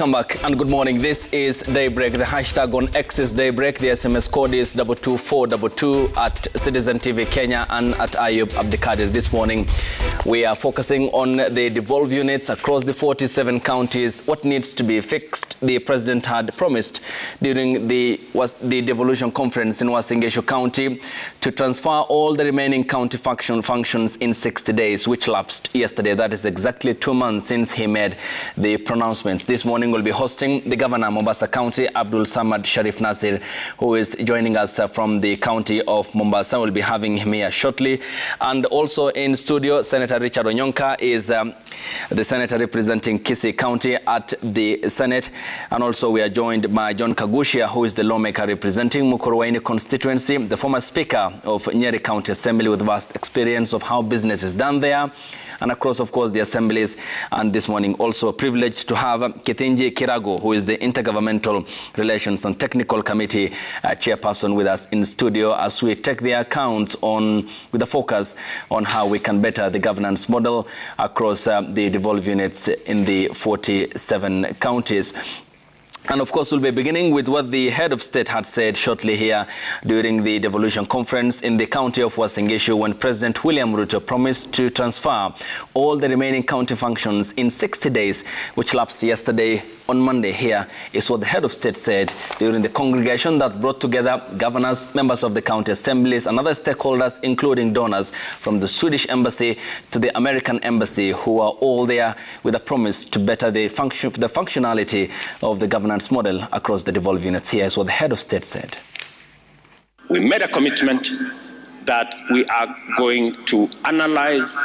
Welcome back and good morning. This is Daybreak. The hashtag on X is Daybreak. The SMS code is 22422 at Citizen TV Kenya and at Ayub Abdikadir. This morning we are focusing on the devolved units across the 47 counties. What needs to be fixed? The president had promised during the devolution conference in Uasin Gishu County to transfer all the remaining county functions in 60 days, which lapsed yesterday. That is exactly 2 months since he made the pronouncements. This morning we'll be hosting the governor of Mombasa County, Abdul Samad Sharif Nasir, who is joining us from the county of Mombasa. We'll be having him here shortly. And also in studio, Senator Richard Onyonka is the senator representing Kisii County at the Senate. And also we are joined by John Kagushia, who is the lawmaker representing Mukurweini constituency, the former speaker of Nyeri County Assembly with vast experience of how business is done there and across, of course, the assemblies. And this morning also privileged to have Kithinji Kiragu, who is the Intergovernmental Relations and Technical Committee chairperson, with us in studio as we take the accounts on with a focus on how we can better the governance model across the devolved units in the 47 counties. And of course, we'll be beginning with what the head of state had said shortly here during the devolution conference in the county of Uasin Gishu, when President William Ruto promised to transfer all the remaining county functions in 60 days, which lapsed yesterday. On Monday here is what the head of state said during the congregation that brought together governors, members of the county assemblies, and other stakeholders, including donors from the Swedish embassy to the American embassy, who are all there with a promise to better the functionality of the governance model across the devolved units. Here is what the head of state said. We made a commitment that we are going to analyze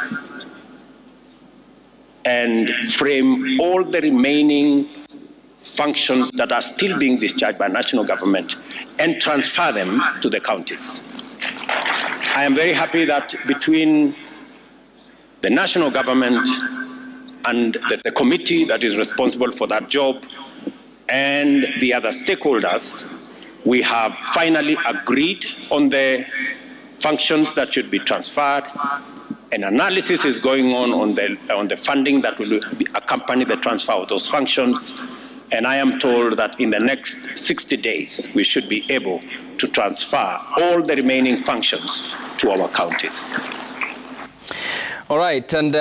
and frame all the remaining functions that are still being discharged by national government and transfer them to the counties. I am very happy that between the national government and the committee that is responsible for that job and the other stakeholders, we have finally agreed on the functions that should be transferred. An analysis is going on the funding that will accompany the transfer of those functions. And I am told that in the next 60 days, we should be able to transfer all the remaining functions to our counties. All right, and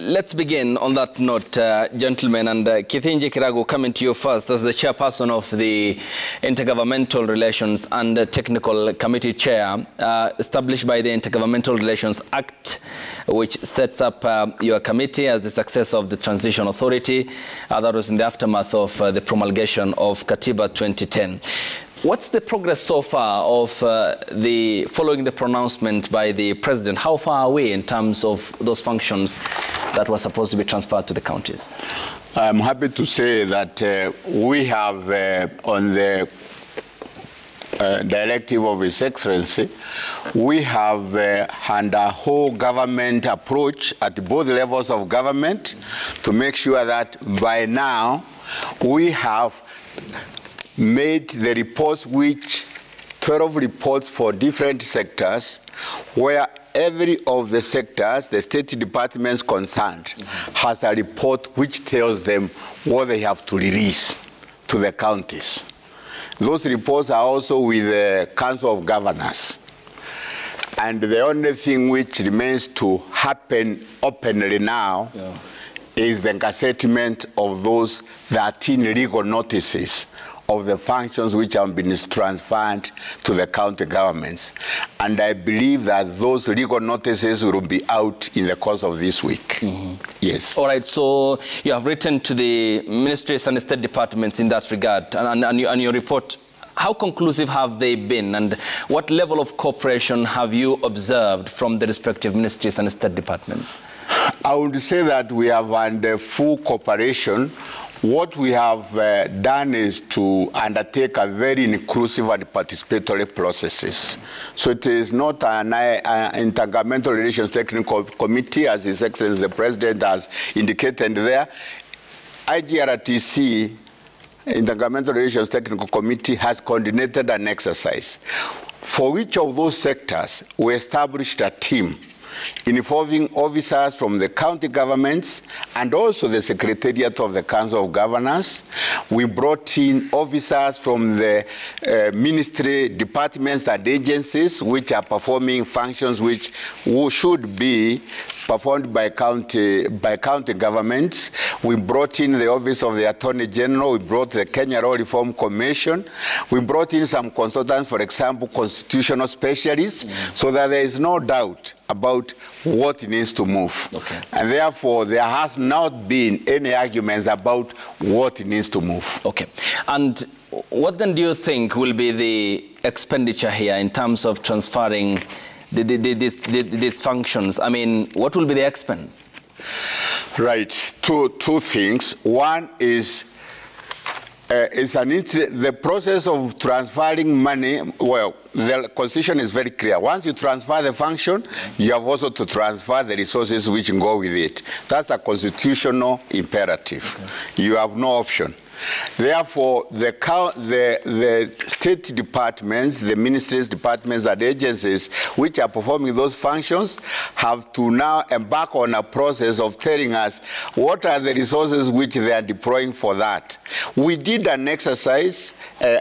let's begin on that note, gentlemen. And Kithinji Kiragu, coming to you first as the chairperson of the Intergovernmental Relations and Technical Committee chair, established by the Intergovernmental Relations Act, which sets up your committee as the successor of the Transition Authority. That was in the aftermath of the promulgation of Katiba 2010. What's the progress so far of following the pronouncement by the president? How far are we in terms of those functions that were supposed to be transferred to the counties? I'm happy to say that we have on the directive of His Excellency, we have had a whole government approach at both levels of government to make sure that by now we have made the reports, which 12 reports for different sectors, where every of the sectors, the state departments concerned, has a report which tells them what they have to release to the counties. Those reports are also with the Council of Governors. And the only thing which remains to happen openly now is the gazettement of those 13 legal notices of the functions which have been transferred to the county governments. And I believe that those legal notices will be out in the course of this week. Yes. All right, so you have written to the ministries and the state departments in that regard, and your report, how conclusive have they been, and what level of cooperation have you observed from the respective ministries and state departments? I would say that we have had full cooperation. What we have done is to undertake a very inclusive and participatory processes. So it is not an Intergovernmental Relations Technical Committee, as His Excellency the President has indicated there. IGRTC, Intergovernmental Relations Technical Committee, has coordinated an exercise. For each of those sectors, we established a team involving officers from the county governments and also the Secretariat of the Council of Governors. We brought in officers from the ministry, departments and agencies which are performing functions which should be performed by county governments. We brought in the Office of the Attorney General. We brought the Kenya Law Reform Commission. We brought in some consultants, for example, constitutional specialists, so that there is no doubt about what needs to move. Okay. And therefore, there has not been any arguments about what needs to move. Okay. And what then do you think will be the expenditure here in terms of transferring these functions? I mean, what will be the expense? Right. Two things. One is the process of transferring money. Well, the Constitution is very clear. Once you transfer the function, you have also to transfer the resources which go with it. That's a constitutional imperative. Okay. You have no option. Therefore, the state departments, the ministries, departments, and agencies which are performing those functions have to now embark on a process of telling us what are the resources which they are deploying for that. We did an exercise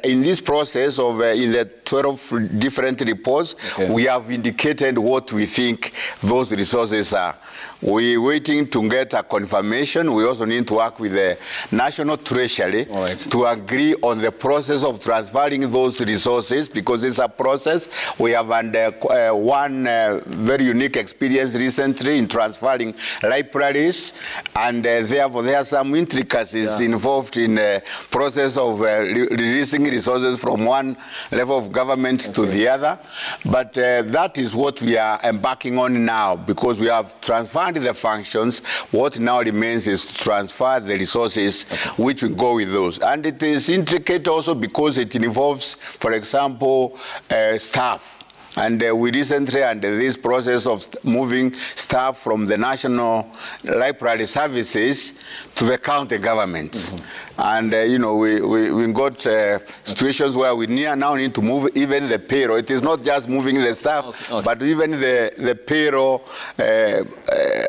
in this process of in the 12 different reports. Okay. We have indicated what we think those resources are. We're waiting to get a confirmation. We also need to work with the National Treasury to agree on the process of transferring those resources, because it's a process. We have under one very unique experience recently in transferring libraries, and therefore there are some intricacies involved in the process of releasing resources from one level of government to the other. But that is what we are embarking on now, because we have transferred the functions. What now remains is to transfer the resources which will go with those. And it is intricate also because it involves, for example, staff. And we recently, under this process of moving staff from the National Library Services to the county governments. And, you know, we got situations where we now need to move even the payroll. It is not just moving the staff, but even the payroll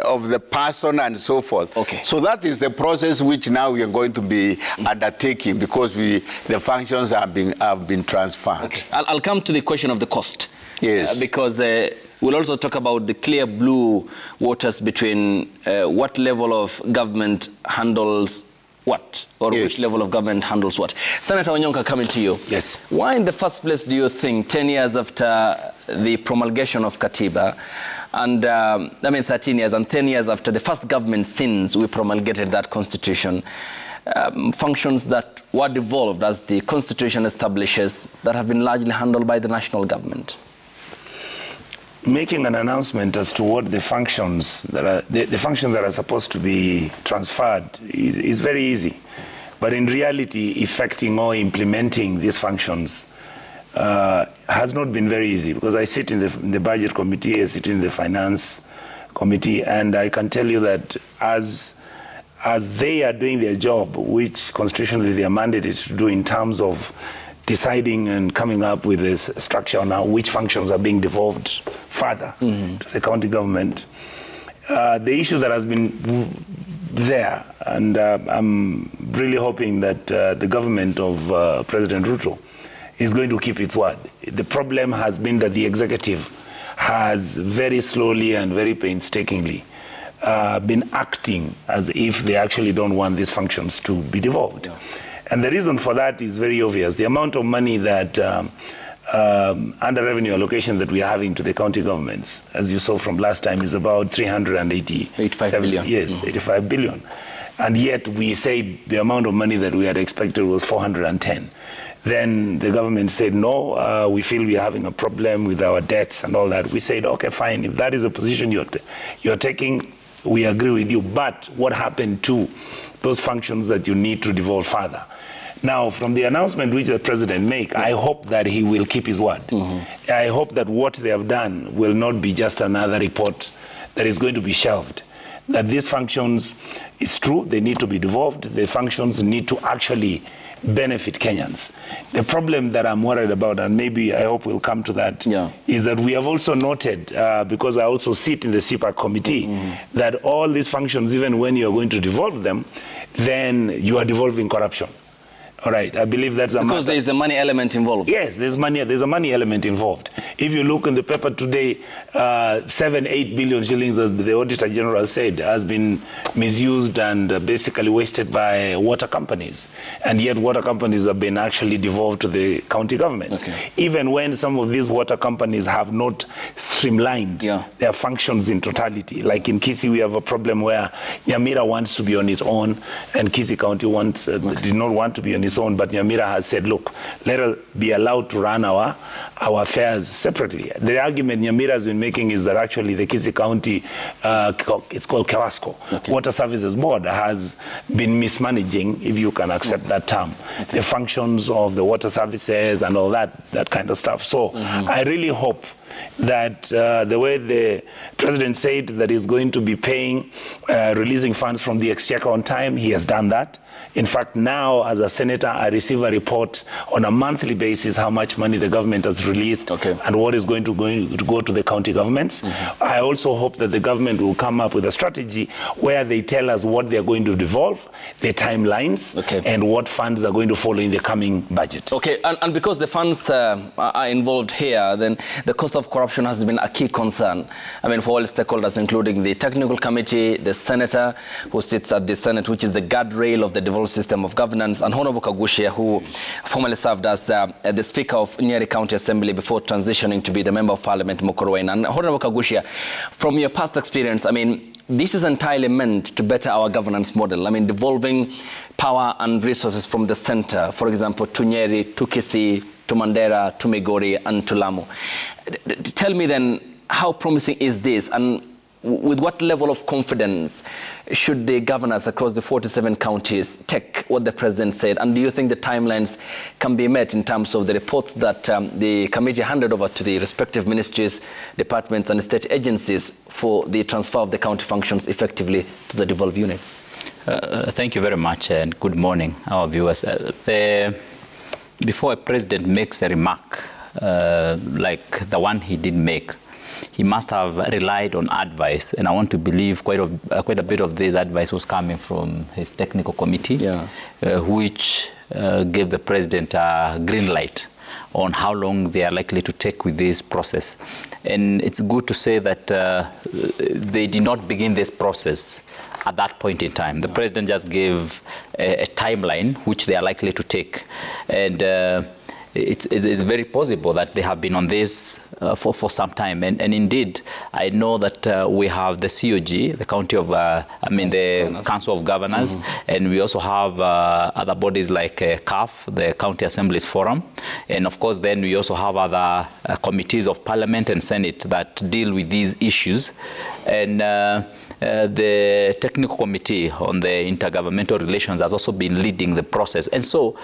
of the person and so forth. Okay. So that is the process which now we are going to be undertaking, because the functions have been transferred. Okay. I'll come to the question of the cost. Yes. Because we'll also talk about the clear blue waters between what level of government handles what, or which level of government handles what. Senator Onyonka, coming to you. Yes. Why in the first place do you think 10 years after the promulgation of Katiba, and 13 years and 10 years after the first government since we promulgated that constitution, functions that were devolved as the constitution establishes that have been largely handled by the national government? Making an announcement as to what the functions that are the functions that are supposed to be transferred is very easy, but in reality, effecting or implementing these functions has not been very easy, because I sit in the budget committee, I sit in the finance committee, and I can tell you that as they are doing their job, which constitutionally they are mandated to do in terms of deciding and coming up with this structure on how which functions are being devolved further to the county government. The issue that has been there, and I'm really hoping that the government of President Ruto is going to keep its word. The problem has been that the executive has very slowly and very painstakingly been acting as if they actually don't want these functions to be devolved. Yeah. And the reason for that is very obvious. The amount of money that under revenue allocation that we are having to the county governments, as you saw from last time, is about 85 billion. Yes, 85 billion. And yet we say the amount of money that we had expected was 410. Then the government said, no, we feel we are having a problem with our debts and all that. We said, okay, fine, if that is a position you're taking, we agree with you. But what happened to those functions that you need to devolve further? Now, from the announcement which the president made, I hope that he will keep his word. I hope that what they have done will not be just another report that is going to be shelved. that these functions, it's true, they need to be devolved. The functions need to actually benefit Kenyans. The problem that I'm worried about, and maybe I hope we'll come to that, is that we have also noted, because I also sit in the CPAC committee, that all these functions, even when you're going to devolve them, then you are devolving corruption. All right, I believe that's because there is the money element involved. Yes, there's a money element involved. If you look in the paper today, 7-8 billion shillings, as the Auditor General said, has been misused and basically wasted by water companies. And yet water companies have been actually devolved to the county governments. Okay. Even when some of these water companies have not streamlined their functions in totality. Like in Kisii, we have a problem where Nyamira wants to be on its own, and Kisii County did not want to be on its own, but Nyamira has said, look, let us be allowed to run our affairs separately. The argument Nyamira has been making is that actually the Kisii County, it's called KEWASCO, Water Services Board, has been mismanaging, if you can accept that term, the functions of the water services and all that kind of stuff. So I really hope that the way the president said that he's going to be paying, releasing funds from the exchequer on time, he has done that. In fact, now, as a senator, I receive a report on a monthly basis how much money the government has released and what is going to go to the county governments. I also hope that the government will come up with a strategy where they tell us what they're going to devolve, the timelines, and what funds are going to follow in the coming budget. Okay, and because the funds are involved here, then the cost of corruption has been a key concern. I mean, for all stakeholders, including the technical committee, the senator who sits at the Senate, which is the guardrail of the devolved system of governance, and Honorable Kagushia, who formerly served as the Speaker of Nyeri County Assembly before transitioning to be the Member of Parliament, Mukurwein. And Honorable Kagushia, from your past experience, I mean, this is entirely meant to better our governance model. I mean, devolving power and resources from the center, for example, to Nyeri, to Kisii, to Mandera, to Migori, and to Lamu. Tell me then, how promising is this, and with what level of confidence should the governors across the 47 counties take what the president said? And do you think the timelines can be met in terms of the reports that the committee handed over to the respective ministries, departments, and state agencies for the transfer of the county functions effectively to the devolved units? Thank you very much, and good morning, our viewers. Before a president makes a remark like the one he did make, he must have relied on advice, and I want to believe quite a bit of this advice was coming from his technical committee, which gave the president a green light on how long they are likely to take with this process. And it's good to say that they did not begin this process at that point in time. The president just gave a timeline which they are likely to take. And it's very possible that they have been on this for some time. And indeed, I know that we have the COG, the County of, the Council of Governors, and we also have other bodies like CAF, the County Assemblies Forum. And of course, then we also have other committees of Parliament and Senate that deal with these issues. And the technical committee on the intergovernmental relations has also been leading the process. And so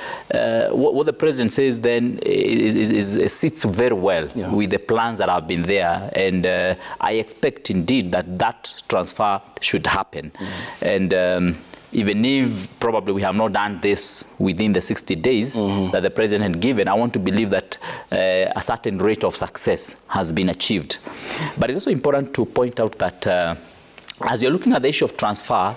what the president says then sits very well with the plans that have been there. And I expect indeed that transfer should happen. And even if probably we have not done this within the 60 days that the president had given, I want to believe that a certain rate of success has been achieved. But it's also important to point out that as you're looking at the issue of transfer,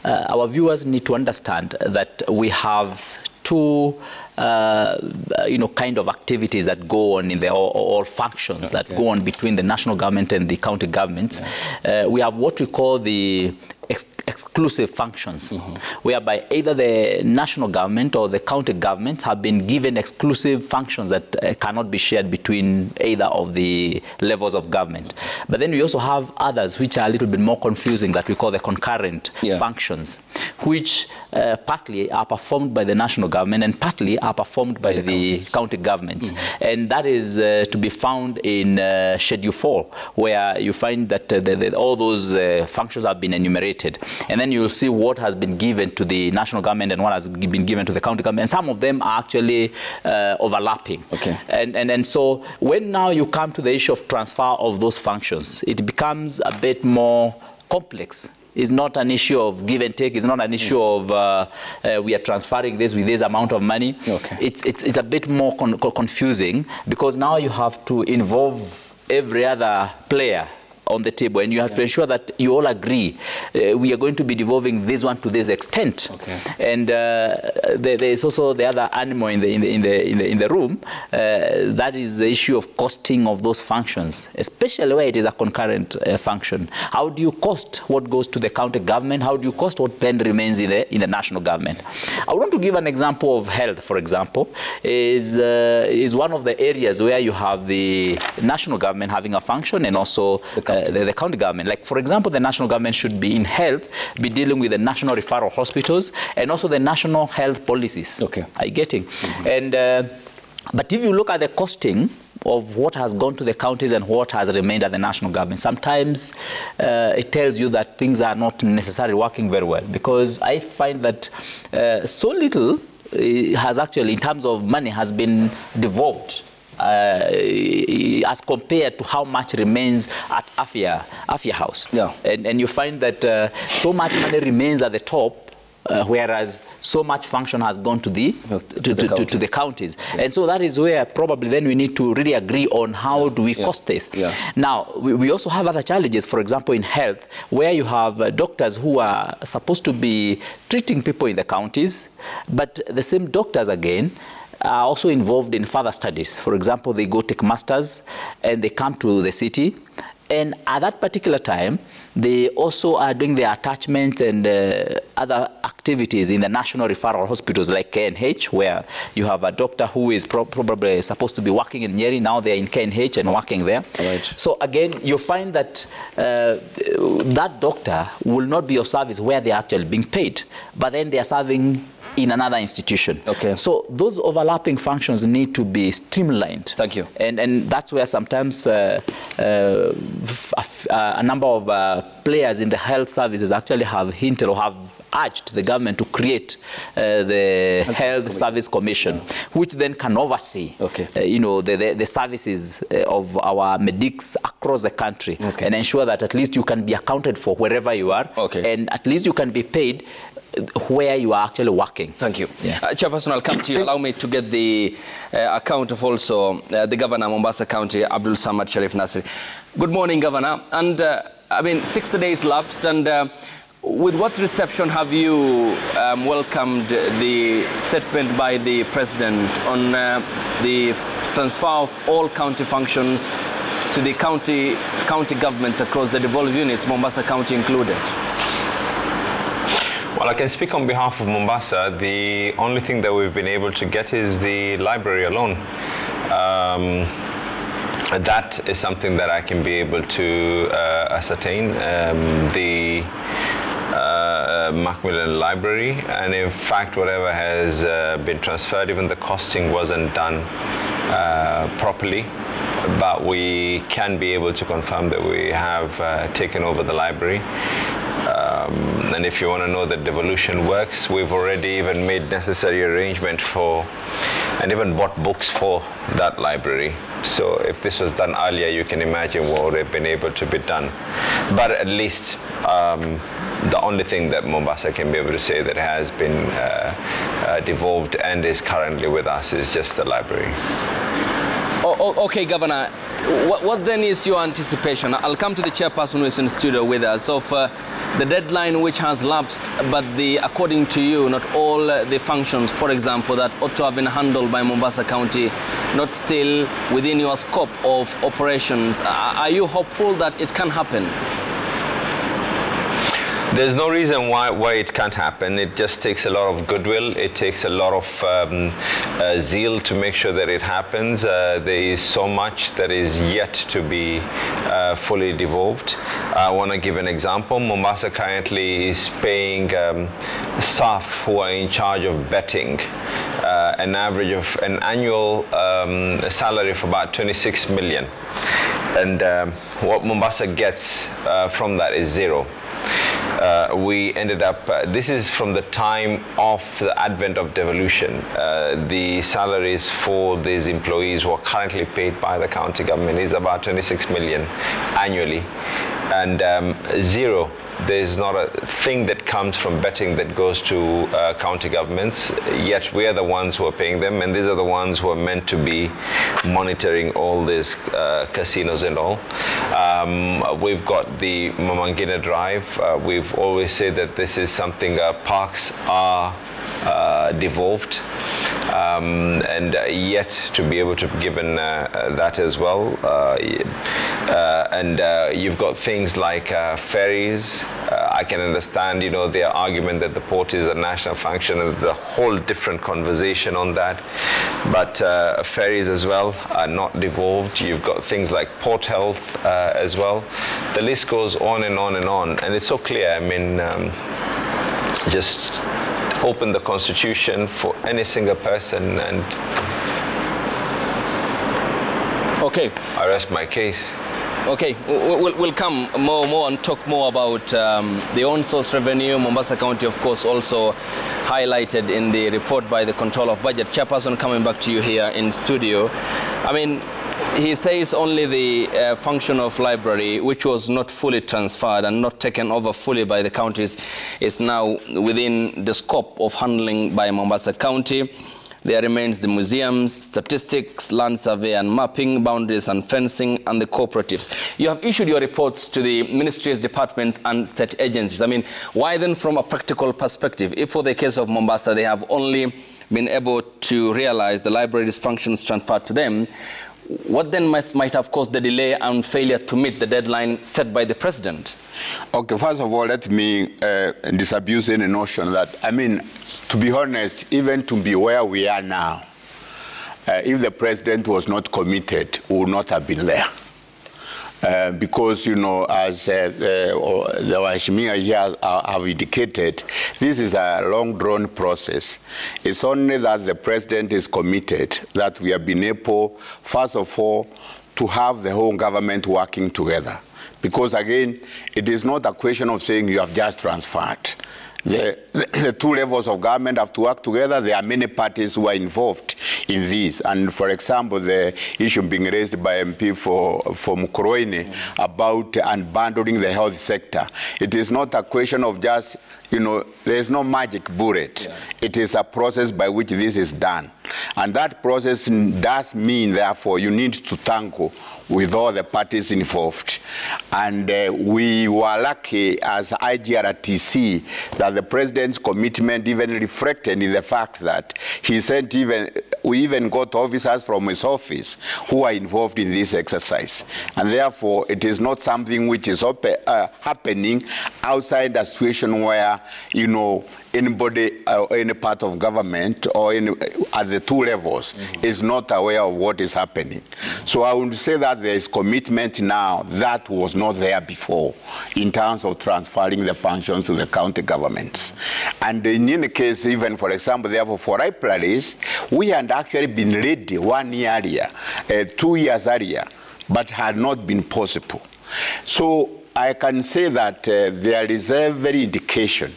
our viewers need to understand that we have two kind of activities that go on in the or functions that go on between the national government and the county governments. We have what we call the exclusive functions, whereby either the national government or the county government have been given exclusive functions that cannot be shared between either of the levels of government. But then we also have others which are a little bit more confusing that we call the concurrent functions, which partly are performed by the national government and partly are performed by the county government. And that is to be found in Schedule 4, where you find that all those functions have been enumerated. And then you'll see what has been given to the national government and what has been given to the county government. And some of them are actually overlapping. And so when now you come to the issue of transfer of those functions, it becomes a bit more complex It's not an issue of give and take. It's not an issue of we are transferring this with this amount of money. Okay. It's a bit more confusing, because now you have to involve every other player on the table, and you have to ensure that you all agree we are going to be devolving this one to this extent. Okay. And there is also the other animal in the room. That is the issue of costing of those functions, especially where it is a concurrent function. How do you cost what goes to the county government? How do you cost what then remains in the national government? I want to give an example of health, for example, is one of the areas where you have the national government having a function and also the county government. Like, for example, the national government should be in health, be dealing with the national referral hospitals and also the national health policies. Okay. Are you getting? And but if you look at the costing of what has gone to the counties and what has remained at the national government, sometimes it tells you that things are not necessarily working very well, because I find that so little has actually, in terms of money, has been devolved as compared to how much remains at Afya House. Yeah. And you find that so much money remains at the top, whereas so much function has gone to the counties. Yeah. And so that is where probably then we need to really agree on how do we cost this. Yeah. Now, we also have other challenges, for example, in health, where you have doctors who are supposed to be treating people in the counties, but the same doctors again are also involved in further studies. For example, they go take masters and they come to the city, and at that particular time they also are doing their attachment and other activities in the national referral hospitals like KNH, where you have a doctor who is probably supposed to be working in Nyeri. Now they're in KNH and working there. Right. So again, you find that that doctor will not be of service where they're actually being paid, but then they are serving in another institution. Okay. So those overlapping functions need to be streamlined. Thank you. And that's where sometimes a number of players in the health services actually have hinted or have urged the government to create the Health Service Commission, which then can oversee, you know, the services of our medics across the country, and ensure that at least you can be accounted for wherever you are, and at least you can be paid where you are actually working. Thank you. Yeah. Chairperson, I'll come to you. Allow me to get the account of also the Governor of Mombasa County, Abdul Samad Sharif Nasri. Good morning, Governor. And I mean, 60 days lapsed, and with what reception have you welcomed the statement by the President on the transfer of all county functions to the county governments across the devolved units, Mombasa County included? Well, I can speak on behalf of Mombasa. The only thing that we've been able to get is the library alone. That is something that I can be able to ascertain. The Macmillan Library, and in fact whatever has been transferred, even the costing wasn't done properly, but we can be able to confirm that we have taken over the library. And if you want to know that devolution works, we've already even made necessary arrangement for and even bought books for that library. So if this was done earlier, you can imagine what would have been able to be done. But at least the only thing that Mombasa can be able to say that has been devolved and is currently with us is just the library. Okay, Governor, what then is your anticipation? I'll come to the chairperson who is in the studio with us of the deadline which has lapsed, but according to you, not all the functions, for example, that ought to have been handled by Mombasa County, not still within your scope of operations. Are you hopeful that it can happen? There's no reason why it can't happen. It just takes a lot of goodwill. It takes a lot of zeal to make sure that it happens. There is so much that is yet to be fully devolved. I want to give an example. Mombasa currently is paying staff who are in charge of betting an average of an annual salary of about 26 million. And what Mombasa gets from that is zero. we ended up, this is from the time of the advent of devolution. The salaries for these employees who are currently paid by the county government is about 26 million annually, and zero. There's not a thing that comes from betting that goes to county governments, yet we are the ones who are paying them, and these are the ones who are meant to be monitoring all these casinos and all. We've got the Mamangina Drive. We've always said that this is something parks are devolved, and yet to be able to be given that as well. And you've got things like ferries. I can understand, you know, their argument that the port is a national function, and there's a whole different conversation on that. But ferries as well are not devolved. You've got things like port health as well. The list goes on and on and on, and it's so clear. I mean, just open the Constitution for any single person, and okay, I rest my case. Okay, we'll come more and talk more about the on-source revenue. Mombasa County, of course, also highlighted in the report by the Control of Budget Chairperson. Coming back to you here in studio, I mean, he says only the function of library, which was not fully transferred and not taken over fully by the counties, is now within the scope of handling by Mombasa County. There remains the museums, statistics, land survey and mapping, boundaries and fencing, and the cooperatives. You have issued your reports to the ministries, departments and state agencies. I mean, why then from a practical perspective, if for the case of Mombasa they have only been able to realize the library's functions transferred to them, what then might have caused the delay and failure to meet the deadline set by the president? Okay, first of all, let me disabuse any notion that, I mean, to be honest, even to be where we are now, if the president was not committed, we would not have been there. Because, you know, as the Waheshimiwa here have indicated, this is a long-drawn process. It's only that the president is committed that we have been able, first of all, to have the whole government working together. Because, again, it is not a question of saying you have just transferred. The two levels of government have to work together. There are many parties who are involved in this. And for example, the issue being raised by MP from Mukurweini about unbundling the health sector. It is not a question of just, you know, there is no magic bullet. Yeah. It is a process by which this is done. And that process does mean, therefore, you need to tangle with all the parties involved. And we were lucky as IGRTC that the president's commitment even reflected in the fact that he sent we even got officers from his office who are involved in this exercise. And therefore, it is not something which is happening outside a situation where, you know, anybody or any part of government or at the two levels is not aware of what is happening. So I would say that there is commitment now that was not there before in terms of transferring the functions to the county governments. And in any case, even for example, therefore for libraries, we had actually been ready 1 year earlier, 2 years earlier, but had not been possible. So I can say that there is every indication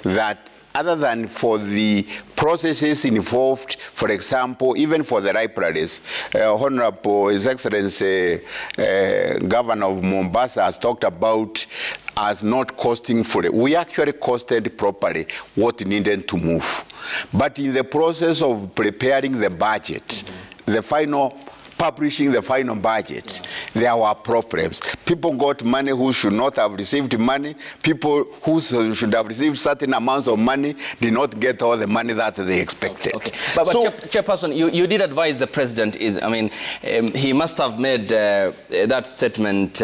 that other than for the processes involved, for example, even for the libraries, Honorable His Excellency Governor of Mombasa has talked about as not costing fully. We actually costed properly what needed to move. But in the process of preparing the budget, the final publishing the final budget, there were problems. People got money who should not have received money. People who should have received certain amounts of money did not get all the money that they expected. Okay. But so, Chairperson, you did advise the president, he must have made that statement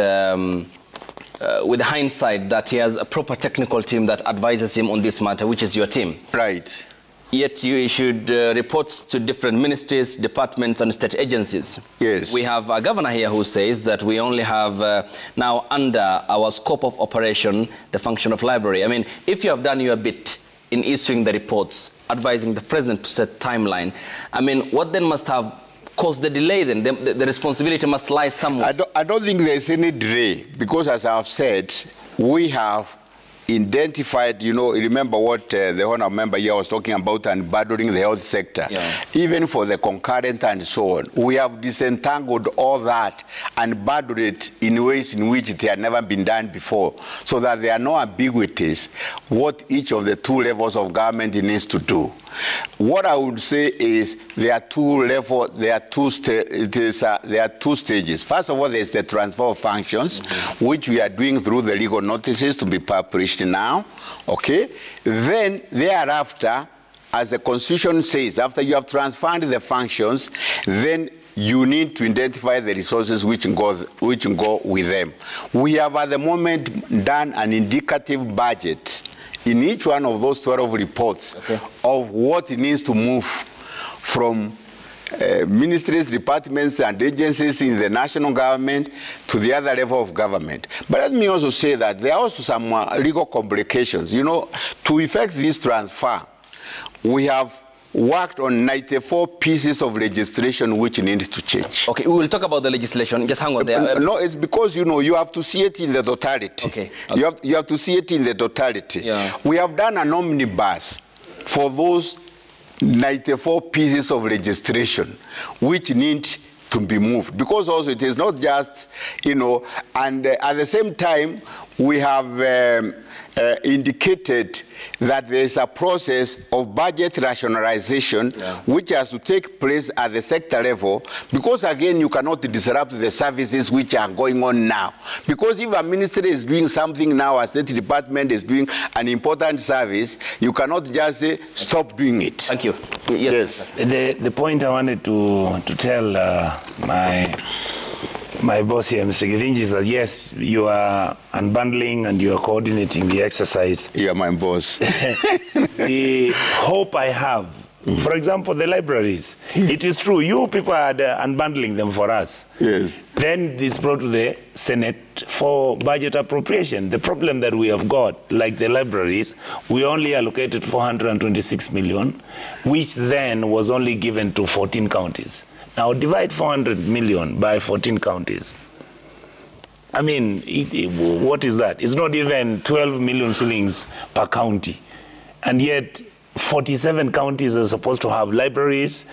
with hindsight that he has a proper technical team that advises him on this matter, which is your team. Right. Yet you issued reports to different ministries, departments and state agencies. Yes. We have a governor here who says that we only have now under our scope of operation the function of library. I mean, if you have done your bit in issuing the reports, advising the president to set timeline, I mean, what then must have caused the delay then? The responsibility must lie somewhere. I don't think there's any delay because, as I've said, we have identified, you know, remember what the honourable member here was talking about, unbundling the health sector, even for the concurrent and so on. We have disentangled all that and bundled it in ways in which it had never been done before, so that there are no ambiguities what each of the two levels of government needs to do. What I would say is there are two stages. First of all, there's the transfer of functions, which we are doing through the legal notices to be published now. Okay. Then thereafter, as the Constitution says, after you have transferred the functions, then you need to identify the resources which go with them. We have at the moment done an indicative budget in each one of those 12 reports of what it needs to move from ministries, departments, and agencies in the national government to the other level of government. But let me also say that there are also some legal complications. You know, to effect this transfer, we have worked on 94 pieces of legislation which need to change. Okay, we will talk about the legislation. Just hang on there. No, it's because, you know, you have to see it in the totality. Okay. You have to see it in the totality. Yeah. We have done an omnibus for those 94 pieces of legislation which need to be moved, because also it is not just, you know, and at the same time we have indicated that there is a process of budget rationalization which has to take place at the sector level, because again you cannot disrupt the services which are going on now. Because if a ministry is doing something now, a state department is doing an important service, you cannot just say stop doing it. Thank you. Yes. The point I wanted to tell my boss here, Mr. Githinji, is that yes, you are unbundling and you are coordinating the exercise. Yeah, my boss. The hope I have, for example, the libraries. It is true, you people are unbundling them for us. Yes. Then it's brought to the Senate for budget appropriation. The problem that we have got, like the libraries, we only allocated 426 million, which then was only given to 14 counties. Now divide 400 million by 14 counties. I mean, what is that? It's not even 12 million shillings per county. And yet 47 counties are supposed to have libraries,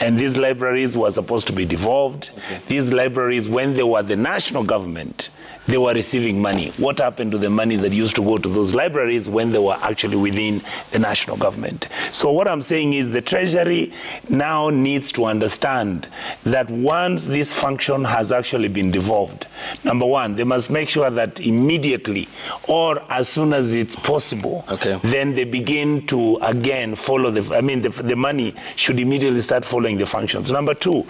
and these libraries were supposed to be devolved. These libraries, when they were the national government, they were receiving money. What happened to the money that used to go to those libraries when they were actually within the national government? So what I'm saying is the Treasury now needs to understand that once this function has actually been devolved, number one, they must make sure that immediately or as soon as it's possible, then they begin to again follow the money should immediately start following the functions. Number two,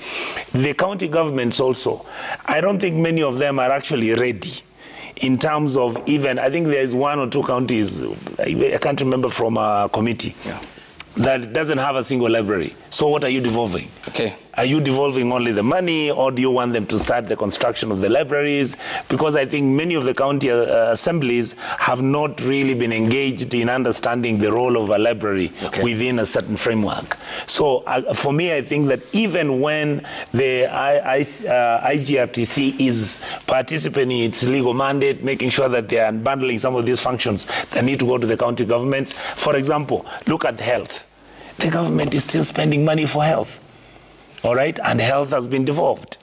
the county governments also, I don't think many of them are actually ready in terms of even, I think there is 1 or 2 counties, I can't remember from a committee, that doesn't have a single library. So what are you devolving? Are you devolving only the money, or do you want them to start the construction of the libraries? Because I think many of the county assemblies have not really been engaged in understanding the role of a library within a certain framework. So for me, I think that even when the IGRTC is participating in its legal mandate, making sure that they are unbundling some of these functions that need to go to the county governments. For example, look at health. The government is still spending money for health. All right, and health has been devolved.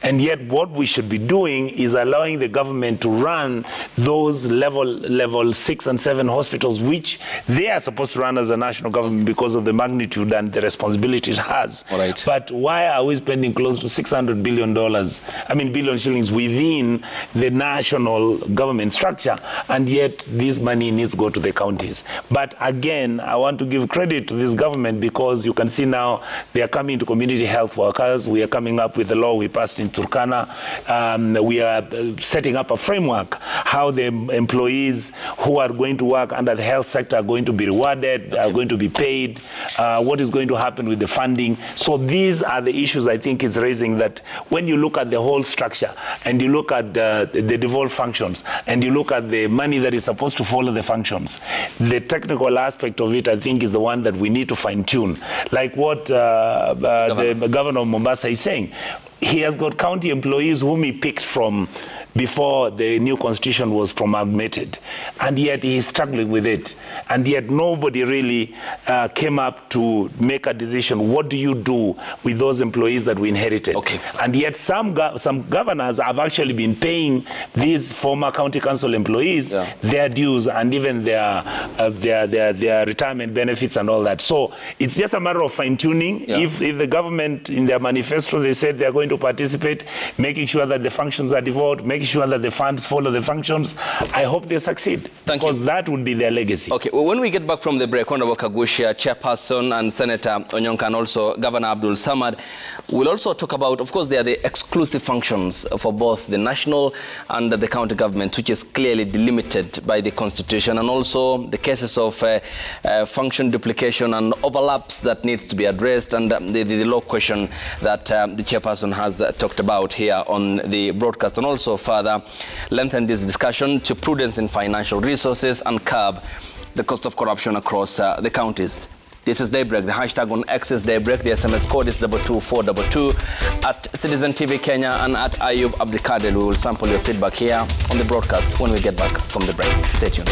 And yet what we should be doing is allowing the government to run those level 6 and 7 hospitals, which they are supposed to run as a national government because of the magnitude and the responsibility it has. All right. But why are we spending close to $600 billion, billion shillings within the national government structure, and yet this money needs to go to the counties? But again, I want to give credit to this government, because you can see now they are coming to community health workers. We are coming up with the law we passed in Turkana. We are setting up a framework how the employees who are going to work under the health sector are going to be rewarded, are going to be paid, what is going to happen with the funding. So these are the issues I think is raising, that when you look at the whole structure and you look at the devolved functions and you look at the money that is supposed to follow the functions, the technical aspect of it I think is the one that we need to fine-tune. Like what the governor of Mombasa is saying. He has got county employees whom he picked from before the new constitution was promulgated, and yet he is struggling with it, and yet nobody really came up to make a decision. What do you do with those employees that we inherited? Okay. And yet some governors have actually been paying these former county council employees their dues and even their retirement benefits and all that. So it's just a matter of fine-tuning. If the government in their manifesto they said they are going to participate, making sure that the functions are devolved, making sure that the funds follow the functions, I hope they succeed. Because that would be their legacy. Okay, well, when we get back from the break, Honorable Kagusha, Chairperson, and Senator Onyonka, and also Governor Abdul Samad, we'll also talk about, of course, they are the exclusive functions for both the national and the county government, which is clearly delimited by the Constitution, and also the cases of function duplication and overlaps that needs to be addressed, and the law question that the Chairperson has talked about here on the broadcast, and also further lengthen this discussion to prudence in financial resources and curb the cost of corruption across the counties. This is Daybreak. The hashtag on X is Daybreak. The SMS code is 22422 at Citizen TV Kenya and at Ayub Abdikader. We will sample your feedback here on the broadcast when we get back from the break. Stay tuned.